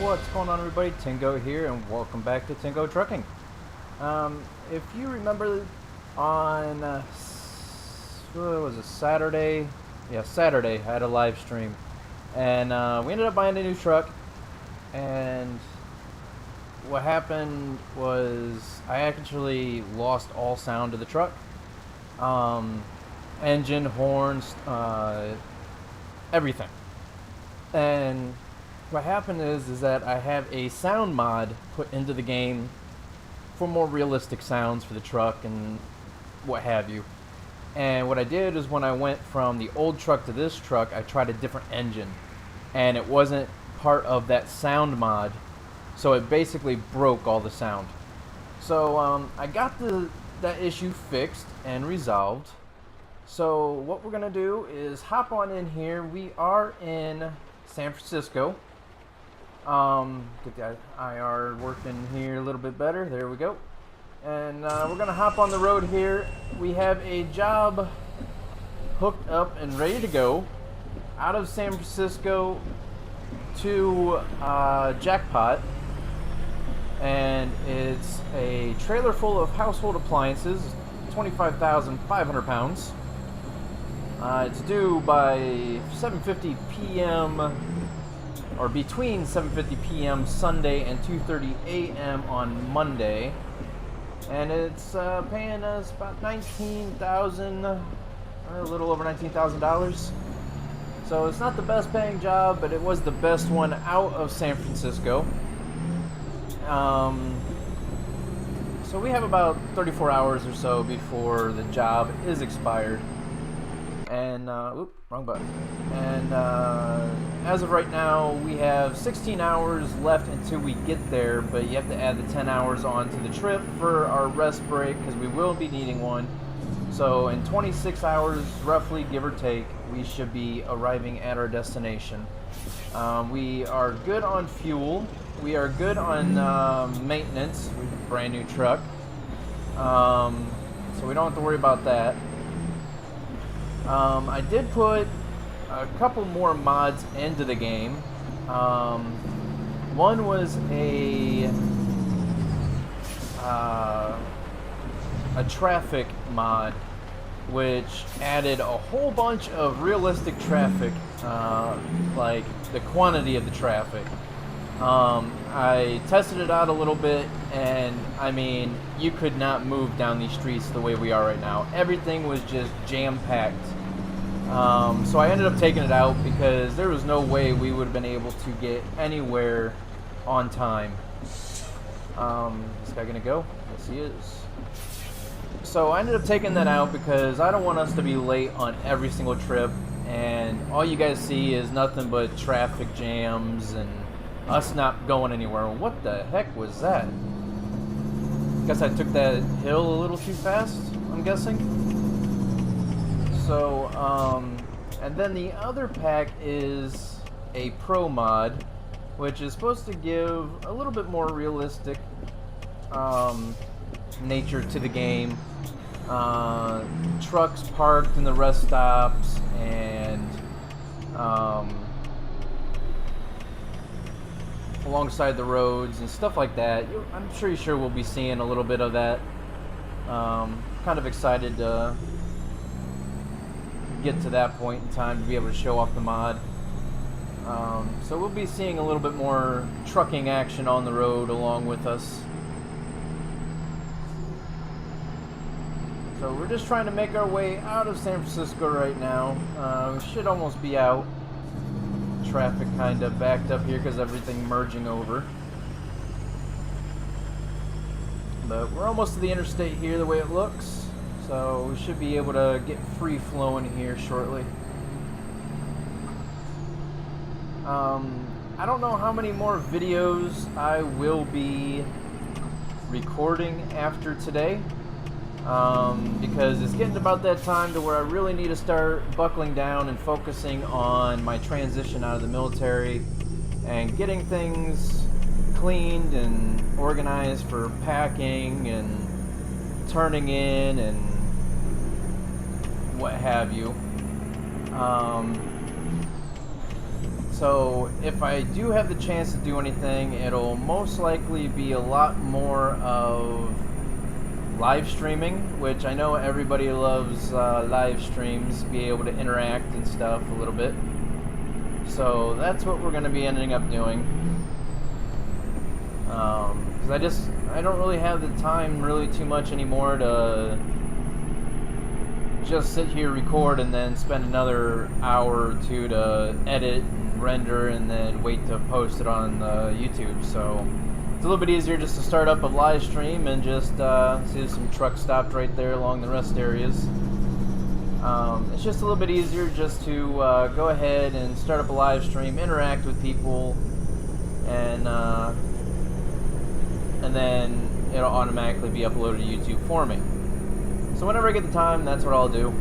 What's going on, everybody? Tingoat here, and welcome back to Tingoat Trucking. If you remember on what was it, Saturday? Yeah, Saturday I had a live stream, and we ended up buying a new truck. And what happened was I actually lost all sound of the truck, engine, horns, everything. And what happened is that I have a sound mod put into the game for more realistic sounds for the truck and what have you. And what I did is when I went from the old truck to this truck, I tried a different engine, and it wasn't part of that sound mod, so it basically broke all the sound. So I got that issue fixed and resolved. So what we're gonna do is hop on in here. We are in San Francisco. Get the IR working here a little bit better. There we go. And we're gonna hop on the road here. We have a job hooked up and ready to go out of San Francisco to Jackpot, and it's a trailer full of household appliances, 25,500 pounds. It's due by 7:50 p.m. or between 7:50 p.m. Sunday and 2:30 a.m. on Monday, and it's paying us about $19,000, a little over $19,000. So it's not the best paying job, but it was the best one out of San Francisco. So we have about 34 hours or so before the job is expired. And wrong button. And as of right now, we have 16 hours left until we get there, but you have to add the 10 hours onto the trip for our rest break, because we will be needing one. So in 26 hours, roughly, give or take, we should be arriving at our destination. We are good on fuel. We are good on maintenance. We have a brand new truck, so we don't have to worry about that. I did put a couple more mods into the game. One was a traffic mod, which added a whole bunch of realistic traffic, like the quantity of the traffic. I tested it out a little bit, and I mean, you could not move down these streets the way we are right now. Everything was just jam-packed. So I ended up taking it out because there was no way we would have been able to get anywhere on time. Is this guy gonna go? Yes, he is. So I ended up taking that out because I don't want us to be late on every single trip, and all you guys see is nothing but traffic jams and us not going anywhere. What the heck was that? Guess I took that hill a little too fast, I'm guessing. So, and then the other pack is a Pro mod, which is supposed to give a little bit more realistic nature to the game. Trucks parked in the rest stops, and alongside the roads and stuff like that. I'm pretty sure we'll be seeing a little bit of that. Kind of excited to get to that point in time to be able to show off the mod. So we'll be seeing a little bit more trucking action on the road along with us. So we're just trying to make our way out of San Francisco right now. We should almost be out. Traffic kind of backed up here because everything merging over. But we're almost to the interstate here the way it looks. So we should be able to get free flowing here shortly. I don't know how many more videos I will be recording after today. Because it's getting about that time to where I really need to start buckling down and focusing on my transition out of the military and getting things cleaned and organized for packing and turning in and what have you. So if I do have the chance to do anything, it'll most likely be a lot more of live streaming, which I know everybody loves live streams, be able to interact and stuff a little bit. So that's what we're going to be ending up doing. Because I don't really have the time really too much anymore to just sit here, record, and then spend another hour or two to edit and render and then wait to post it on YouTube. So it's a little bit easier just to start up a live stream and just see some trucks stopped right there along the rest areas. It's just a little bit easier just to go ahead and start up a live stream, interact with people, and then it'll automatically be uploaded to YouTube for me. So whenever I get the time, that's what I'll do.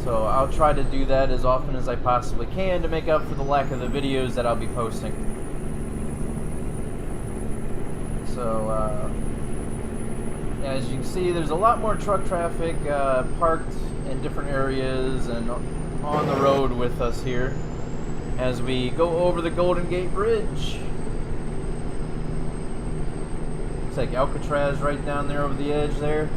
So I'll try to do that as often as I possibly can to make up for the lack of the videos that I'll be posting. So as you can see, there's a lot more truck traffic parked in different areas and on the road with us here as we go over the Golden Gate Bridge. Looks like Alcatraz right down there over the edge there.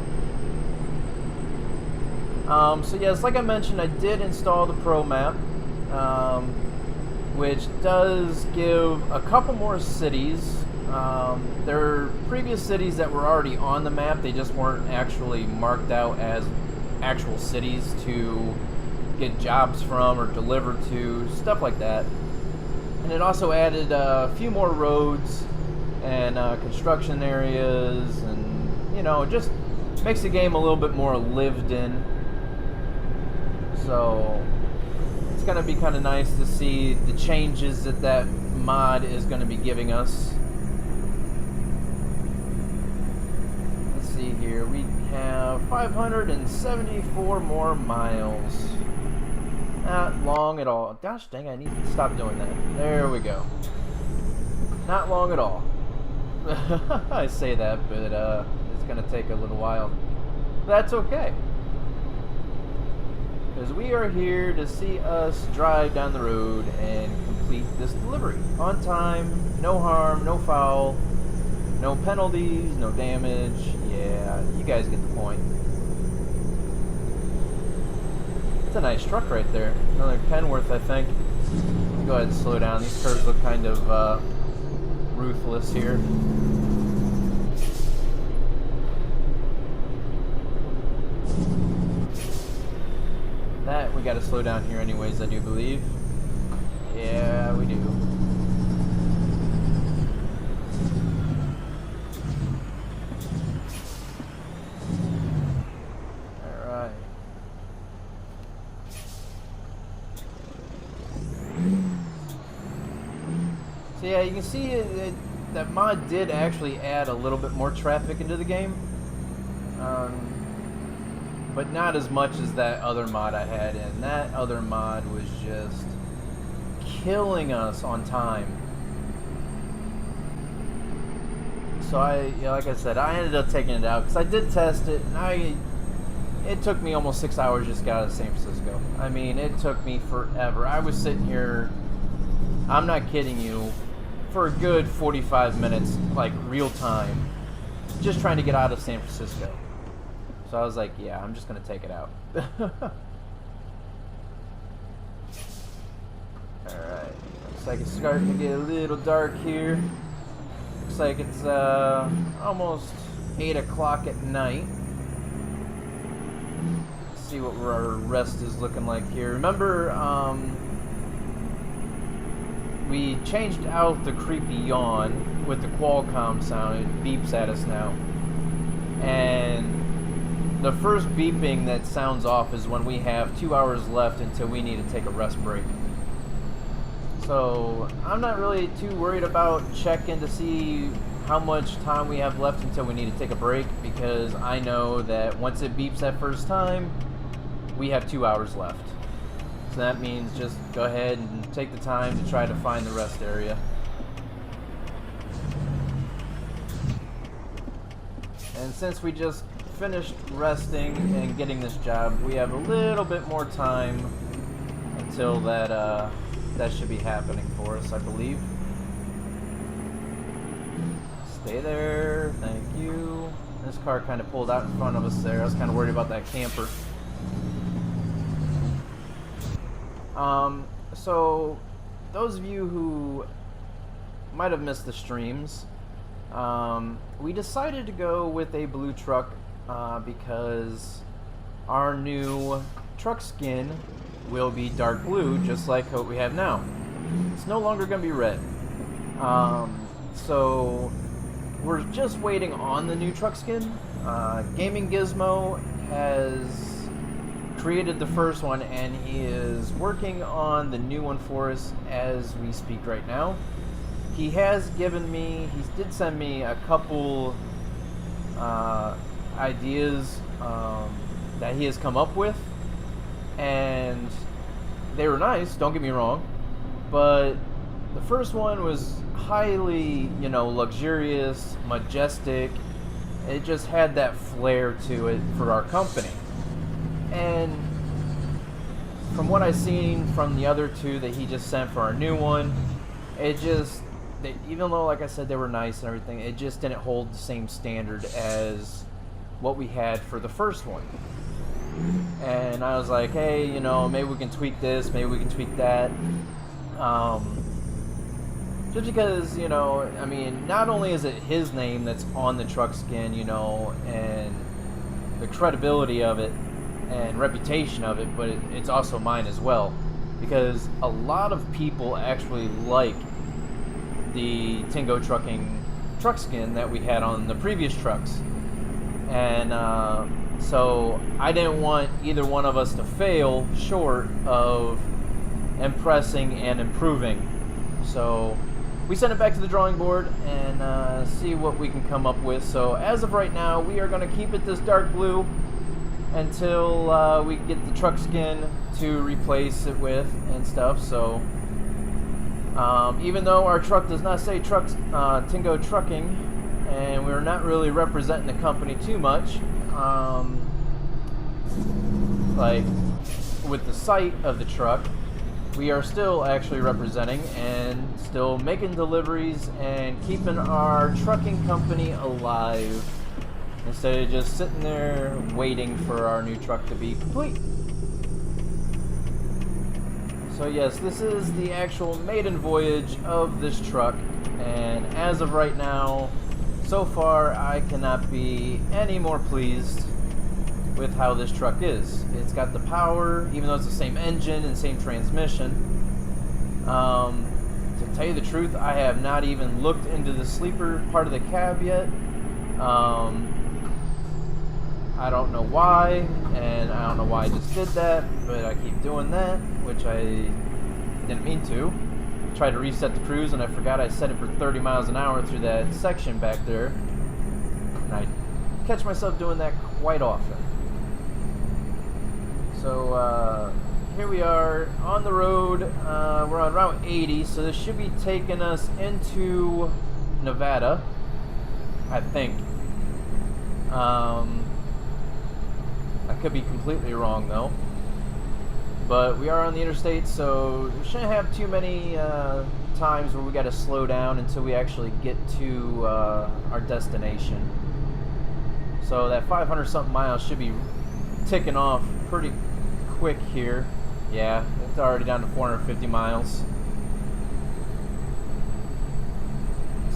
So yes, like I mentioned, I did install the Pro map, which does give a couple more cities. There are previous cities that were already on the map, they just weren't actually marked out as actual cities to get jobs from or deliver to, stuff like that. And it also added a few more roads and construction areas, and you know, just makes the game a little bit more lived in. So it's going to be kind of nice to see the changes that that mod is going to be giving us. Let's see here, we have 574 more miles. Not long at all. Gosh dang, I need to stop doing that. There we go. Not long at all. I say that, but it's going to take a little while. That's okay. Because we are here to see us drive down the road and complete this delivery. On time, no harm, no foul, no penalties, no damage. Yeah, you guys get the point. It's a nice truck right there. Another Kenworth, I think. Go ahead and slow down. These curves look kind of ruthless here. That we gotta slow down here anyways, I do believe. Yeah, we do. Alright. So yeah, you can see that mod did actually add a little bit more traffic into the game. But not as much as that other mod I had in. That other mod was just killing us on time. So like I said, I ended up taking it out because I did test it, and it took me almost 6 hours just to get out of San Francisco. I mean, it took me forever. I was sitting here, I'm not kidding you, for a good 45 minutes, like real time, just trying to get out of San Francisco. So I was like, yeah, I'm just going to take it out. Alright. Looks like it's starting to get a little dark here. Looks like it's almost 8 o'clock at night. Let's see what our rest is looking like here. Remember, we changed out the creepy yawn with the Qualcomm sound. It beeps at us now. And the first beeping that sounds off is when we have 2 hours left until we need to take a rest break. So I'm not really too worried about checking to see how much time we have left until we need to take a break, because I know that once it beeps that first time, we have 2 hours left. So that means just go ahead and take the time to try to find the rest area. And since we just finished resting and getting this job, we have a little bit more time until that that should be happening for us, I believe. Stay there, thank you. This car kind of pulled out in front of us there. I was kind of worried about that camper. So those of you who might have missed the streams, we decided to go with a blue truck because our new truck skin will be dark blue, just like what we have now. It's no longer going to be red. So we're just waiting on the new truck skin. Gaming Gizmo has created the first one, and he is working on the new one for us as we speak right now. He has given me, he did send me a couple ideas that he has come up with, and they were nice, don't get me wrong, but the first one was highly, you know, luxurious, majestic. It just had that flair to it for our company. And from what I've seen from the other two that he just sent for our new one, it just, even though, like I said, they were nice and everything, it just didn't hold the same standard as what we had for the first one. And I was like, hey, you know, maybe we can tweak this, maybe we can tweak that. Just because, you know, I mean, not only is it his name that's on the truck skin, you know, and the credibility of it and reputation of it, but it's also mine as well, because a lot of people actually like the Tingoat trucking truck skin that we had on the previous trucks. And so I didn't want either one of us to fail short of impressing and improving. So we sent it back to the drawing board and see what we can come up with. So as of right now, we are going to keep it this dark blue until we get the truck skin to replace it with and stuff. So even though our truck does not say Tingoat Trucking, and we're not really representing the company too much, like with the site of the truck, we are still actually representing and still making deliveries and keeping our trucking company alive instead of just sitting there waiting for our new truck to be complete. So yes, this is the actual maiden voyage of this truck, and as of right now, so far I cannot be any more pleased with how this truck is. It's got the power, even though it's the same engine and same transmission. To tell you the truth, I have not even looked into the sleeper part of the cab yet. I don't know why, and I don't know why I just did that, but I keep doing that, which I didn't mean to. Tried to reset the cruise, and I forgot I set it for 30 miles an hour through that section back there. And I catch myself doing that quite often. So here we are on the road. We're on Route 80, so this should be taking us into Nevada, I think. I could be completely wrong though. But we are on the interstate, so we shouldn't have too many times where we got to slow down until we actually get to our destination. So that 500 something miles should be ticking off pretty quick here. Yeah, it's already down to 450 miles.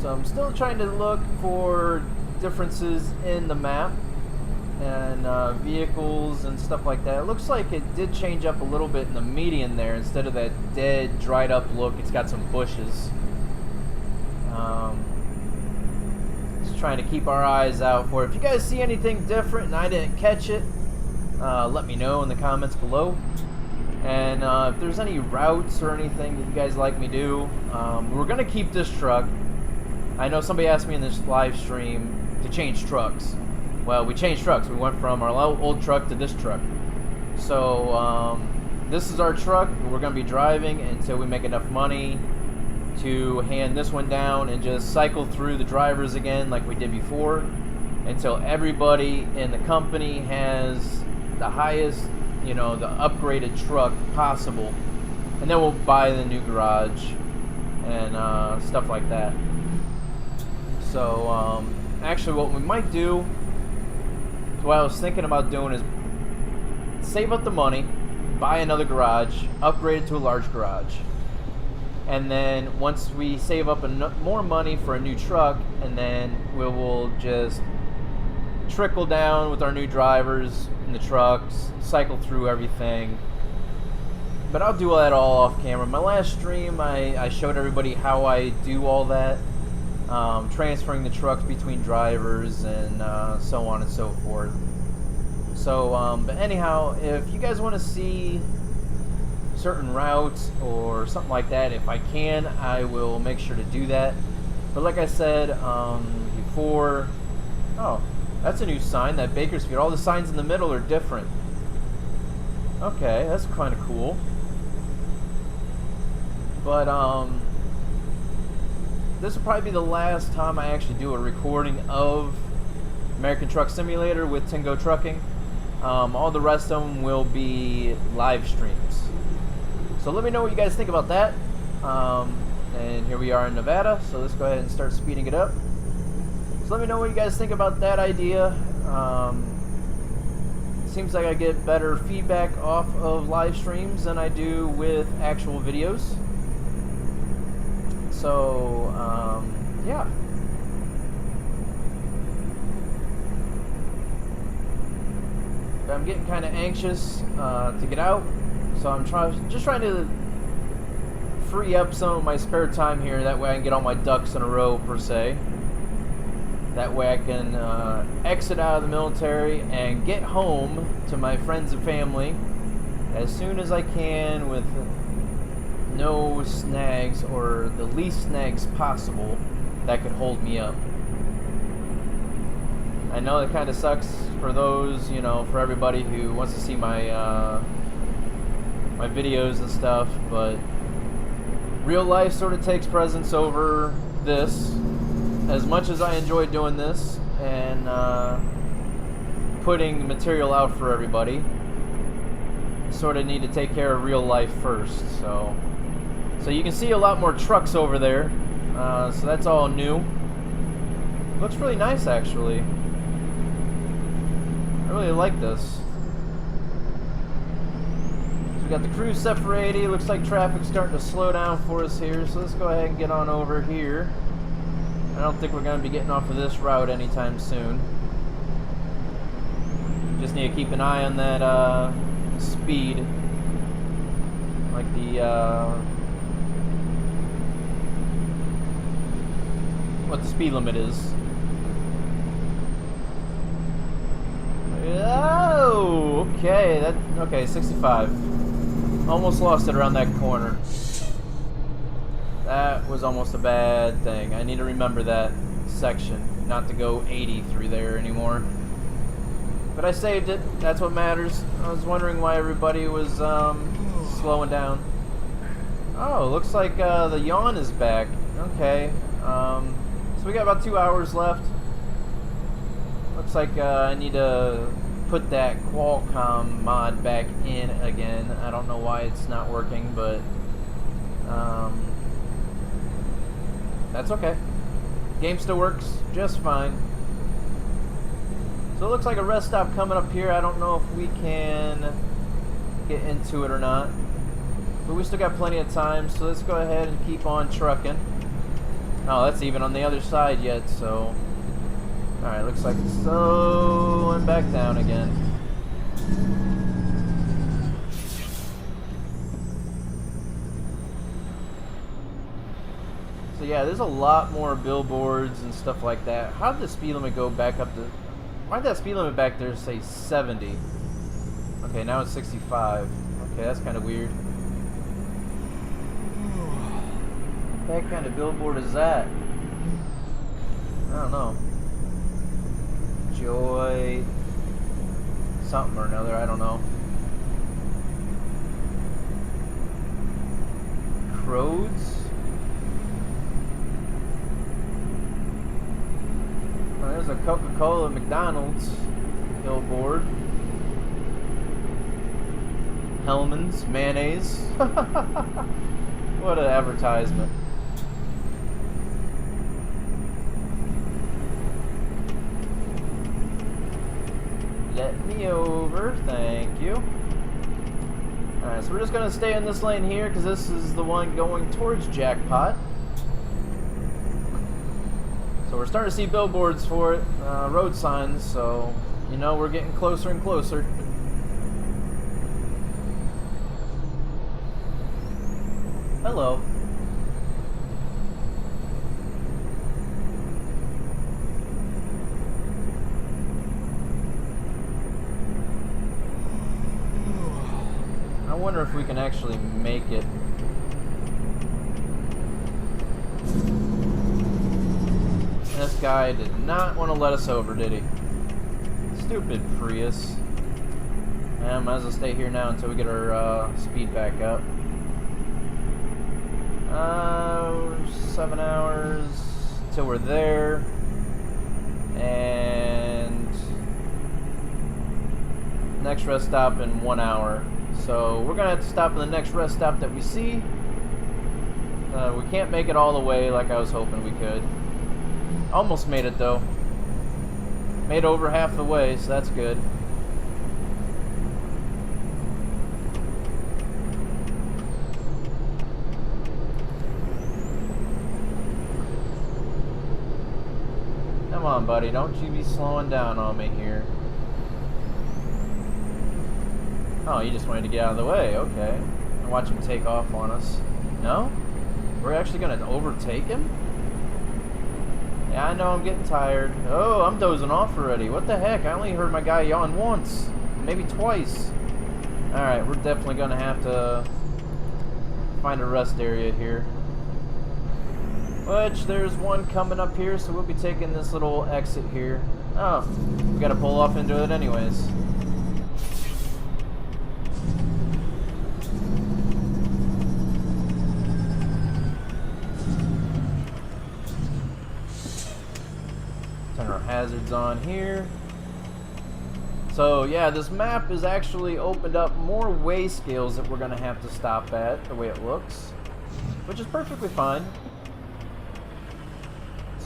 So I'm still trying to look for differences in the map and vehicles and stuff like that. It looks like it did change up a little bit in the median there. Instead of that dead, dried up look, it's got some bushes. Just trying to keep our eyes out for it. If you guys see anything different and I didn't catch it, let me know in the comments below. And if there's any routes or anything that you guys like me do, we're going to keep this truck. I know somebody asked me in this live stream to change trucks. Well, we changed trucks. We went from our old truck to this truck. So this is our truck. We're going to be driving until we make enough money to hand this one down and just cycle through the drivers again like we did before until everybody in the company has the highest, you know, the upgraded truck possible and then we'll buy the new garage and stuff like that. So actually what we might do, what I was thinking about doing is save up the money, buy another garage, upgrade it to a large garage, and then once we save up more money for a new truck, and then we will just trickle down with our new drivers in the trucks, cycle through everything. But I'll do that all off camera. My last stream, I showed everybody how I do all that, transferring the trucks between drivers and so on and so forth. So, but anyhow, if you guys want to see certain routes or something like that, if I can, I will make sure to do that. But like I said before, oh, that's a new sign, that Bakersfield. All the signs in the middle are different. Okay, that's kind of cool. But this will probably be the last time I actually do a recording of American Truck Simulator with Tingoat Trucking. All the rest of them will be live streams. So let me know what you guys think about that. And here we are in Nevada, so let's go ahead and start speeding it up. So let me know what you guys think about that idea. Seems like I get better feedback off of live streams than I do with actual videos. So, yeah. I'm getting kind of anxious to get out, so I'm just trying to free up some of my spare time here. That way I can get all my ducks in a row, per se. That way I can exit out of the military and get home to my friends and family as soon as I can with no snags, or the least snags possible that could hold me up. I know it kind of sucks for those, you know, for everybody who wants to see my my videos and stuff, but real life sort of takes precedence over this. As much as I enjoy doing this and putting material out for everybody, sort of need to take care of real life first. So you can see a lot more trucks over there. So that's all new. Looks really nice, actually. I really like this. So we got the crew set for 80. Looks like traffic's starting to slow down for us here. So let's go ahead and get on over here. I don't think we're going to be getting off of this route anytime soon. Just need to keep an eye on that speed. Like the what the speed limit is. Oh, okay. Okay, 65. Almost lost it around that corner. That was almost a bad thing. I need to remember that section, not to go 80 through there anymore. But I saved it. That's what matters. I was wondering why everybody was slowing down. Oh, looks like the yawn is back. Okay. So we got about 2 hours left. Looks like I need to put that Qualcomm mod back in again. I don't know why it's not working, but that's okay. Game still works just fine. So it looks like a rest stop coming up here. I don't know if we can get into it or not, but we still got plenty of time, so let's go ahead and keep on trucking. Oh, that's even on the other side yet, so alright, looks like it's slowing back down again. So yeah, there's a lot more billboards and stuff like that. How did the speed limit go back up to... Why did that speed limit back there say 70? Okay, now it's 65. Okay, that's kind of weird. What kind of billboard is that? I don't know. Joy... something or another, I don't know. Crows? Oh, there's a Coca-Cola McDonald's billboard. Hellman's mayonnaise. What an advertisement. Let me over, thank you. Alright, so we're just gonna stay in this lane here because this is the one going towards Jackpot. So we're starting to see billboards for it, road signs, so you know we're getting closer and closer. Hello. I wonder if we can actually make it. This guy did not want to let us over, did he? Stupid Prius. I might as well stay here now until we get our speed back up. 7 hours till we're there. And next rest stop in 1 hour. So we're gonna have to stop at the next rest stop that we see. We can't make it all the way like I was hoping we could. Almost made it though. Made over half the way, so that's good. Come on, buddy, don't you be slowing down on me here. Oh, you just wanted to get out of the way, okay. And watch him take off on us. No? We're actually gonna overtake him? Yeah, I know, I'm getting tired. Oh, I'm dozing off already. What the heck? I only heard my guy yawn once. Maybe twice. Alright, we're definitely gonna have to find a rest area here. Which, there's one coming up here, so we'll be taking this little exit here. Oh, we gotta pull off into it anyways. Turn our hazards on here. So yeah, this map has actually opened up more way scales that we're gonna have to stop at, the way it looks. Which is perfectly fine.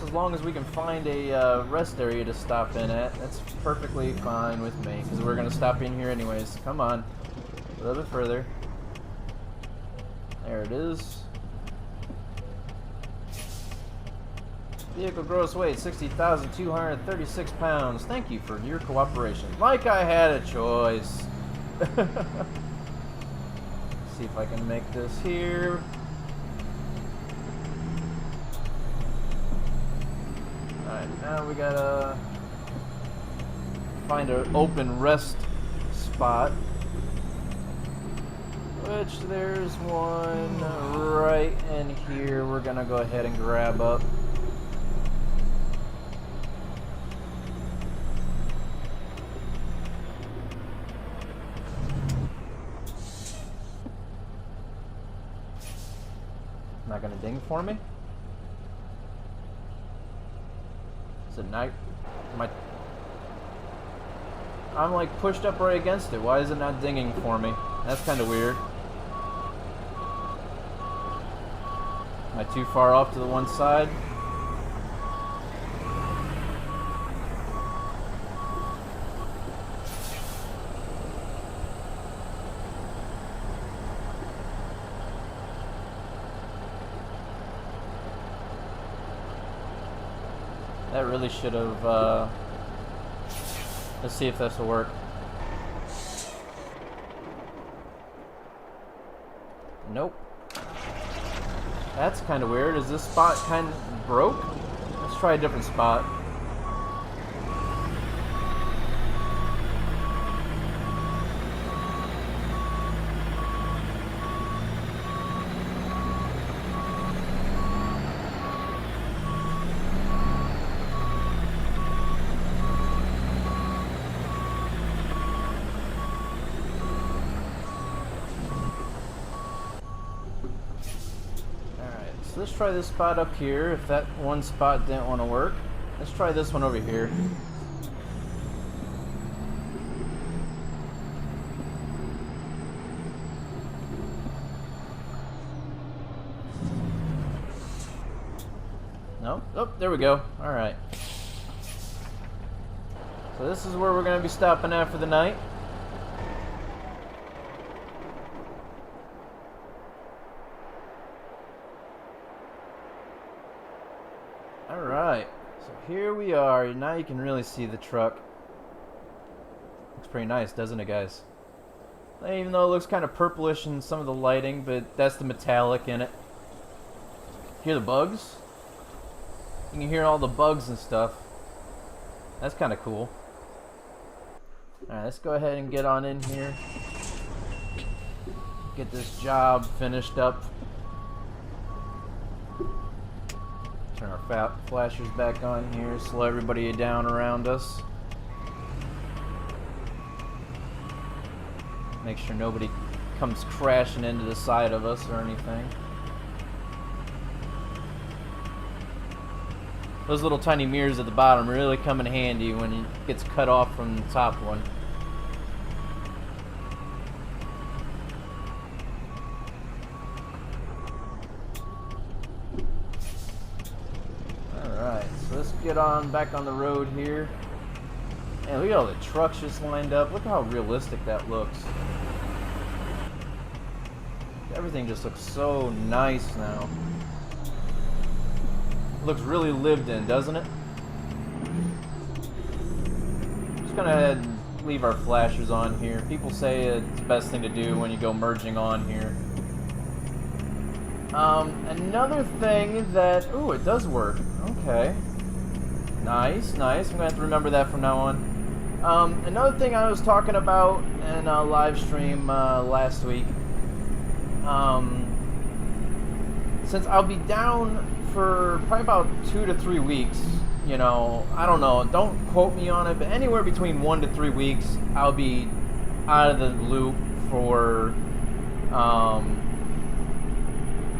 As long as we can find a rest area to stop in at, that's perfectly fine with me, because we're going to stop in here anyways. Come on. A little bit further. There it is. Vehicle gross weight, 60,236 pounds. Thank you for your cooperation. Like I had a choice. See if I can make this here. Alright, now we gotta find an open rest spot. Which there's one right in here we're gonna go ahead and grab up. Not gonna ding for me? Is it night? I'm like pushed up right against it. Why is it not dinging for me? That's kind of weird. Am I too far off to the one side? That really should have, let's see if this will work. Nope. That's kind of weird. Is this spot kind of broke? Let's try a different spot. Let's try this spot up here. If that one spot didn't want to work, let's try this one over here. No? Oh, there we go. Alright. So this is where we're going to be stopping at for the night. Alright. So here we are. Now you can really see the truck. Looks pretty nice, doesn't it, guys? Even though it looks kind of purplish in some of the lighting, but that's the metallic in it. Hear the bugs? You can hear all the bugs and stuff. That's kind of cool. Alright, let's go ahead and get on in here. Get this job finished up. Turn our flashers back on here, slow everybody down around us. Make sure nobody comes crashing into the side of us or anything. Those little tiny mirrors at the bottom really come in handy when it gets cut off from the top one. Alright, so let's get on back on the road here. Man, look at all the trucks just lined up. Look how realistic that looks. Everything just looks so nice now. Looks really lived in, doesn't it? Just gonna head and leave our flashers on here. People say it's the best thing to do when you go merging on here. Another thing that... Ooh, it does work. Okay. Nice, nice. I'm gonna have to remember that from now on. Another thing I was talking about in a live stream last week. Since I'll be down for probably about 2 to 3 weeks, you know, I don't know, don't quote me on it, but anywhere between 1 to 3 weeks, I'll be out of the loop for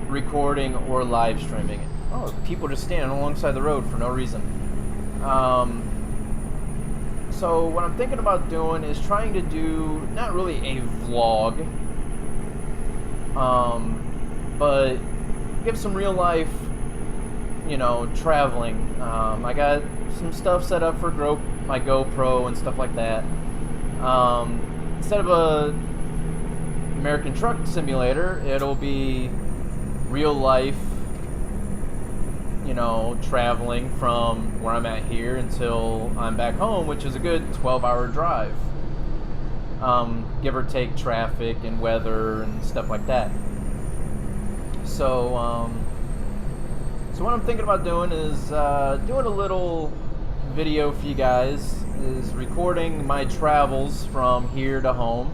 recording or live streaming. Oh, people just standing alongside the road for no reason. So what I'm thinking about doing is trying to do not really a vlog, but give some real life, you know, traveling. I got some stuff set up for my GoPro and stuff like that. Instead of a American Truck Simulator, it'll be real life, you know, traveling from where I'm at here until I'm back home, which is a good 12-hour drive. Give or take traffic and weather and stuff like that. So, so what I'm thinking about doing is doing a little video for you guys, is recording my travels from here to home,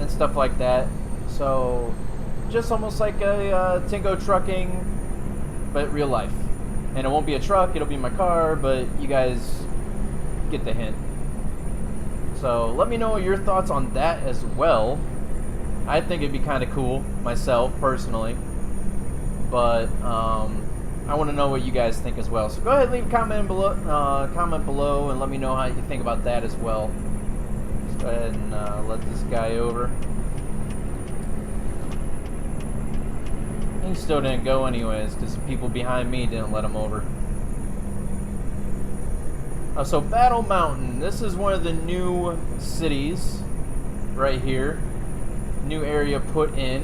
and stuff like that. So, just almost like a Tingo trucking, but real life. And it won't be a truck, it'll be my car, but you guys get the hint. So, let me know your thoughts on that as well. I think it'd be kind of cool, myself, personally. But, I want to know what you guys think as well. So go ahead and leave a comment below and let me know how you think about that as well. Let's go ahead and let this guy over. He still didn't go anyways, because people behind me didn't let him over. So Battle Mountain, this is one of the new cities right here. New area put in.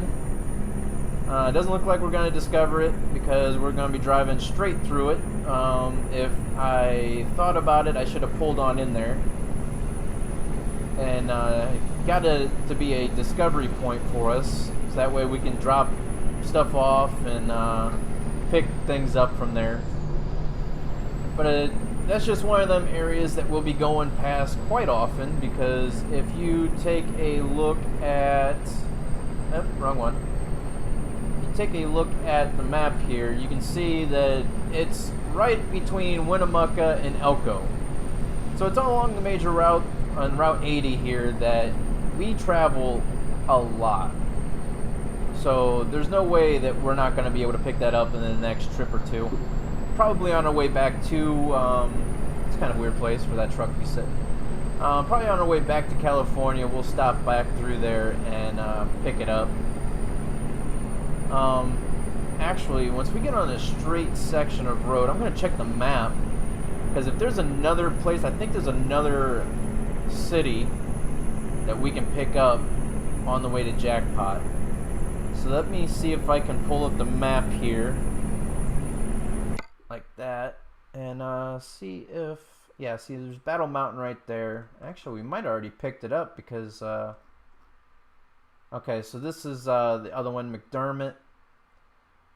It doesn't look like we're going to discover it because we're going to be driving straight through it. If I thought about it, I should have pulled on in there. And got it to be a discovery point for us, so that way we can drop stuff off and pick things up from there. But that's just one of them areas that we'll be going past quite often, because if you take a look at... Oh, wrong one. Take a look at the map here, you can see that it's right between Winnemucca and Elko. So it's all along the major route, on Route 80 here, that we travel a lot. So there's no way that we're not going to be able to pick that up in the next trip or two. Probably on our way back to, it's kind of a weird place for that truck to be sitting. Probably on our way back to California, we'll stop back through there and pick it up. actually, once we get on a straight section of road, I'm going to check the map. Because if there's another place, I think there's another city that we can pick up on the way to Jackpot. So let me see if I can pull up the map here. Like that. And see if... Yeah, see, there's Battle Mountain right there. Actually, we might have already picked it up because... okay, so this is the other one, McDermott.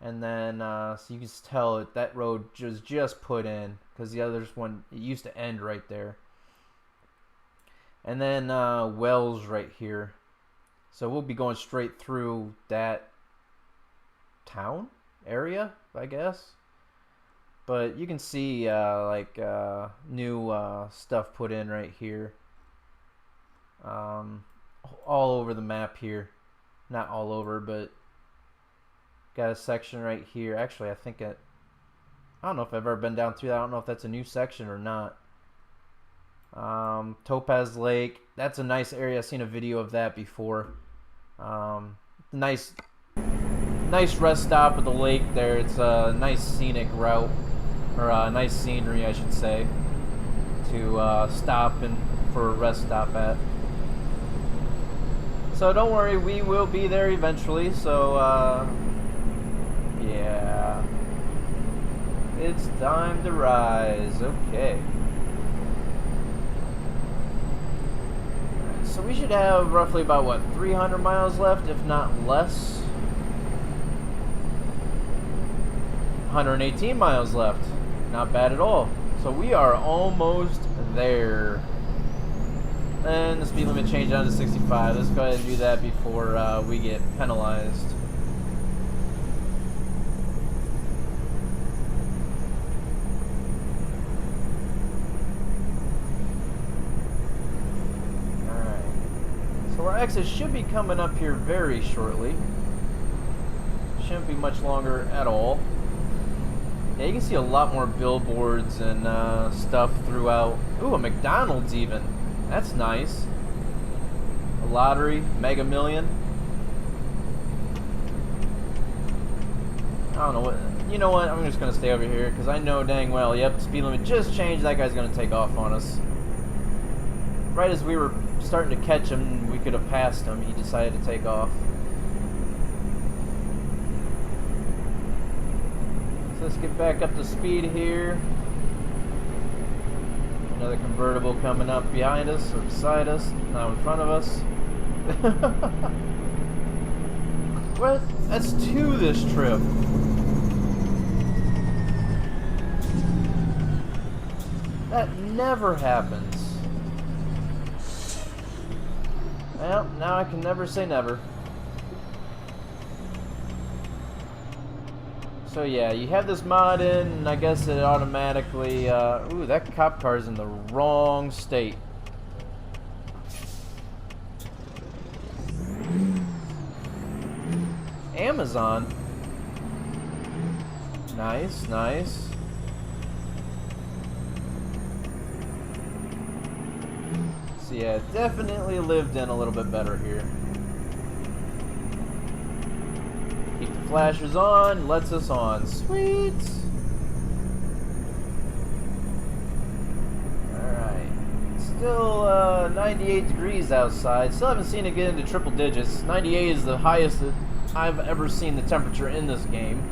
And then, so you can tell that road was just put in. Because the other one, it used to end right there. And then Wells right here. So we'll be going straight through that town area, I guess. But you can see like new stuff put in right here. All over the map here. Not all over, but got a section right here. Actually, I think I don't know if I've ever been down through that. I don't know if that's a new section or not. Topaz Lake. That's a nice area. I've seen a video of that before. Nice rest stop at the lake there. It's a nice scenic route. Or nice scenery, I should say. To stop and for a rest stop at. So don't worry, we will be there eventually. So, yeah. It's time to rise. Okay. Alright, so we should have roughly about, what, 300 miles left, if not less. 118 miles left. Not bad at all. So we are almost there. And the speed limit changed down to 65. Let's go ahead and do that before we get penalized. Alright. So our exit should be coming up here very shortly. Shouldn't be much longer at all. Yeah, you can see a lot more billboards and stuff throughout. Ooh, a McDonald's even. That's nice. A lottery, Mega Million. I don't know what. You know what? I'm just gonna stay over here because I know dang well. Yep, speed limit just changed. That guy's gonna take off on us. Right as we were starting to catch him, we could have passed him. He decided to take off. So let's get back up to speed here. Another convertible coming up behind us, or beside us, now in front of us. What? That's two this trip. That never happens. Well, now I can never say never. So yeah, you have this mod in, and I guess it automatically, ooh, that cop car's in the wrong state. Amazon. Nice, nice. So yeah, definitely lived in a little bit better here. Keep the flashers on, lets us on. Sweet! Alright. Still 98 degrees outside. Still haven't seen it get into triple digits. 98 is the highest that I've ever seen the temperature in this game.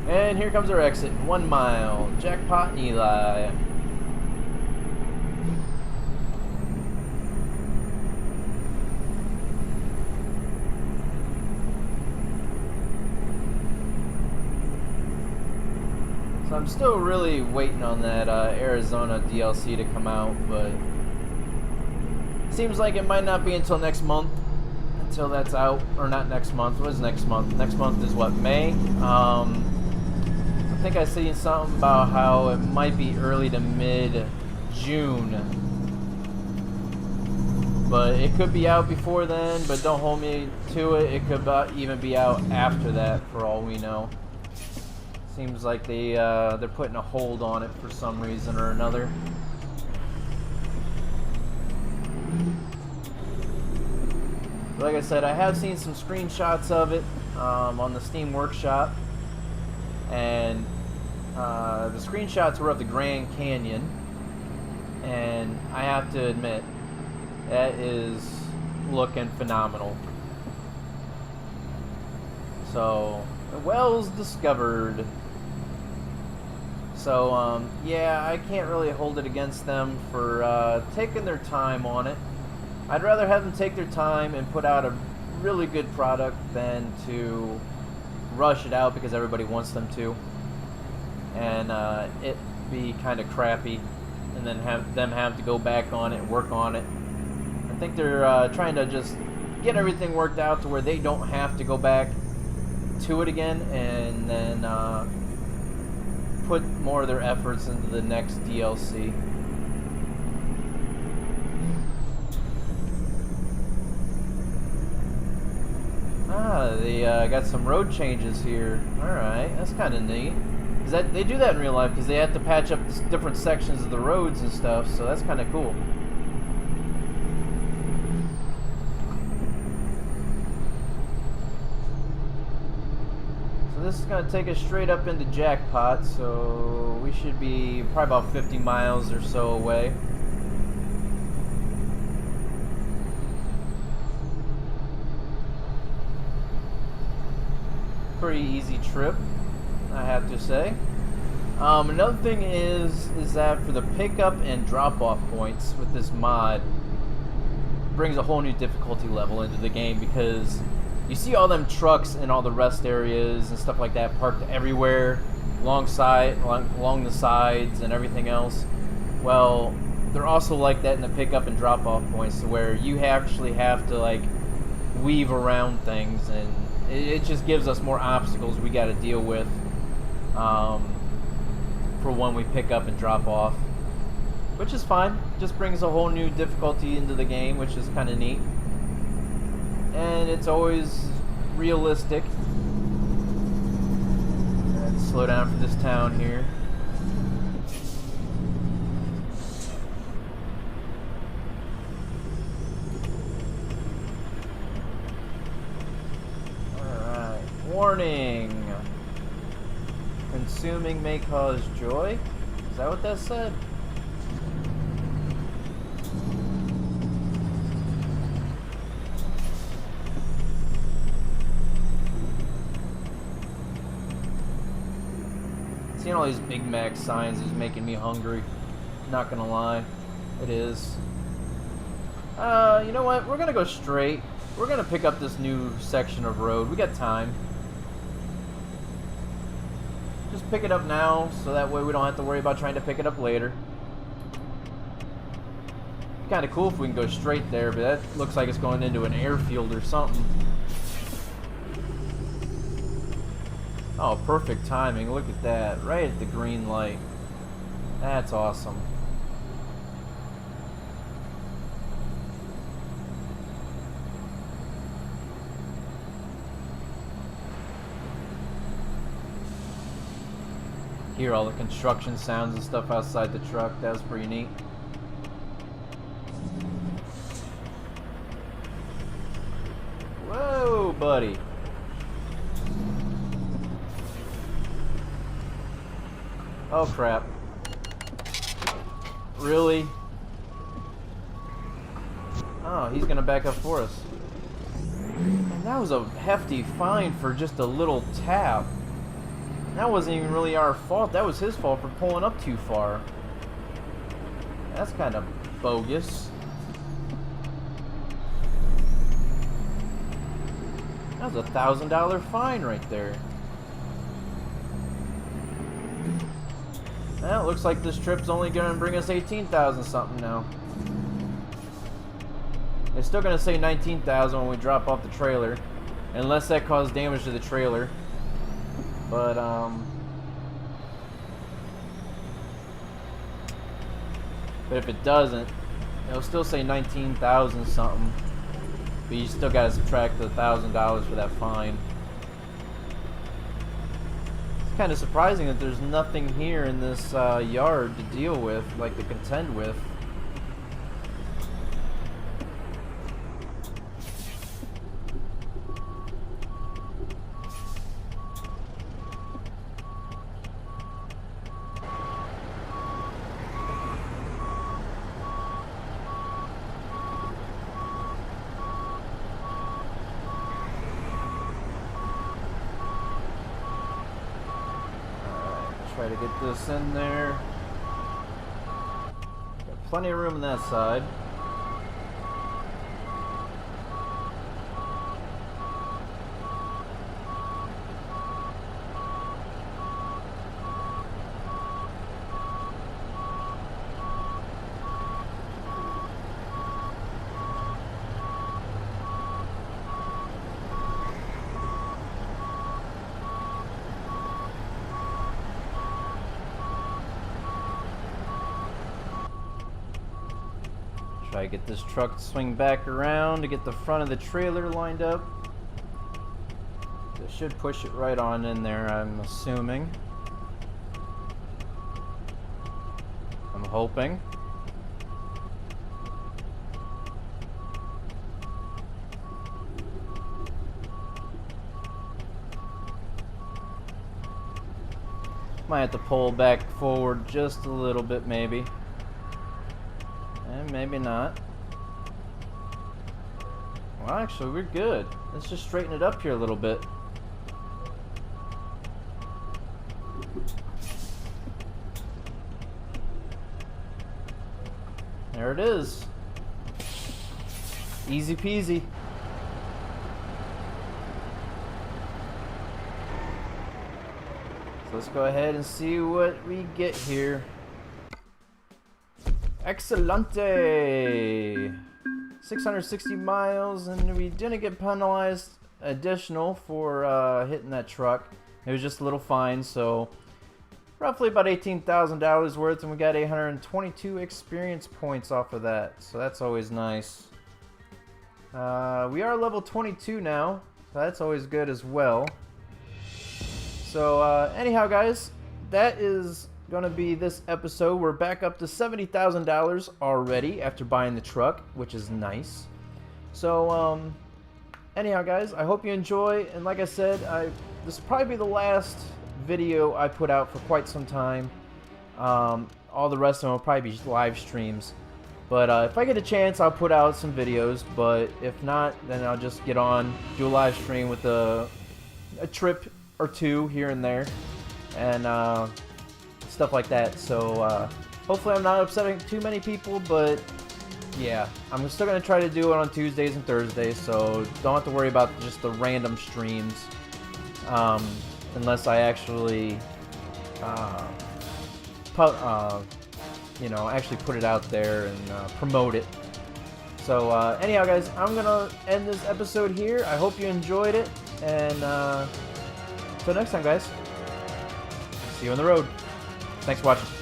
And here comes our exit. 1 mile. Jackpot and Eli. So I'm still really waiting on that Arizona DLC to come out, but seems like it might not be until next month until that's out. Or not next month. What is next month? Next month is what, May? I think I seen something about how it might be early to mid-June. But it could be out before then, but don't hold me to it. It could even be out after that, for all we know. Seems like they're putting a hold on it for some reason or another. But like I said, I have seen some screenshots of it on the Steam Workshop, and the screenshots were of the Grand Canyon, and I have to admit, that is looking phenomenal. So, wells discovered. So, yeah, I can't really hold it against them for taking their time on it. I'd rather have them take their time and put out a really good product than to rush it out because everybody wants them to, and it be kind of crappy, and then have to go back on it and work on it. I think they're trying to just get everything worked out to where they don't have to go back to it again, and then put more of their efforts into the next DLC. Ah, they got some road changes here. Alright, that's kind of neat. They do that in real life because they have to patch up different sections of the roads and stuff, so that's kind of cool. So this is going to take us straight up into Jackpot, so we should be probably about 50 miles or so away. Pretty easy trip, I have to say. Another thing is that for the pickup and drop-off points with this mod, brings a whole new difficulty level into the game, because you see all them trucks in all the rest areas and stuff like that parked everywhere, along the sides and everything else. Well, they're also like that in the pickup and drop-off points, to where you actually have to like weave around things, and it just gives us more obstacles we got to deal with for when we pick up and drop off, which is fine. Just brings a whole new difficulty into the game, which is kind of neat, and it's always realistic. Let's slow down for this town here. Warning! Consuming may cause joy? Is that what that said? Seeing all these Big Mac signs is making me hungry. Not gonna lie. It is. You know what? We're gonna go straight. We're gonna pick up this new section of road. We got time. Just pick it up now, so that way we don't have to worry about trying to pick it up later. Kind of cool if we can go straight there, but that looks like it's going into an airfield or something. Oh, perfect timing. Look at that. Right at the green light. That's awesome. Hear all the construction sounds and stuff outside the truck. That was pretty neat. Whoa, buddy. Oh, crap. Really? Oh, he's gonna back up for us. And that was a hefty fine for just a little tap. That wasn't even really our fault. That was his fault for pulling up too far. That's kind of bogus. That was $1,000 fine right there. Well, it looks like this trip's only going to bring us 18,000 something now. It's still going to say 19,000 when we drop off the trailer, unless that caused damage to the trailer. But if it doesn't, it'll still say 19,000 something. But you still got to subtract the $1,000 for that fine. It's kind of surprising that there's nothing here in this yard to deal with, like to contend with. Try to get this in there. Got plenty of room on that side. Try to get this truck to swing back around to get the front of the trailer lined up. This should push it right on in there, I'm assuming. I'm hoping. Might have to pull back forward just a little bit, maybe. And maybe not. Well, actually, we're good. Let's just straighten it up here a little bit. There it is. Easy peasy. So let's go ahead and see what we get here. Excelente! 660 miles, and we didn't get penalized additional for hitting that truck. It was just a little fine, so roughly about $18,000 worth, and we got 822 experience points off of that, so that's always nice. We are level 22 now, so that's always good as well. So anyhow, guys, that is gonna be this episode. We're back up to $70,000 already after buying the truck, which is nice. So anyhow, guys, I hope you enjoy, and like I said, this will probably be the last video I put out for quite some time. All the rest of them will probably be live streams, but if I get a chance, I'll put out some videos, but if not, then I'll just get on, do a live stream with a trip or two here and there, and stuff like that. So hopefully I'm not upsetting too many people, but yeah, I'm still gonna try to do it on Tuesdays and Thursdays, so don't have to worry about just the random streams, unless I actually you know, actually put it out there and promote it. So anyhow, guys, I'm gonna end this episode here. I hope you enjoyed it, and until next time, guys, see you on the road. Thanks for watching.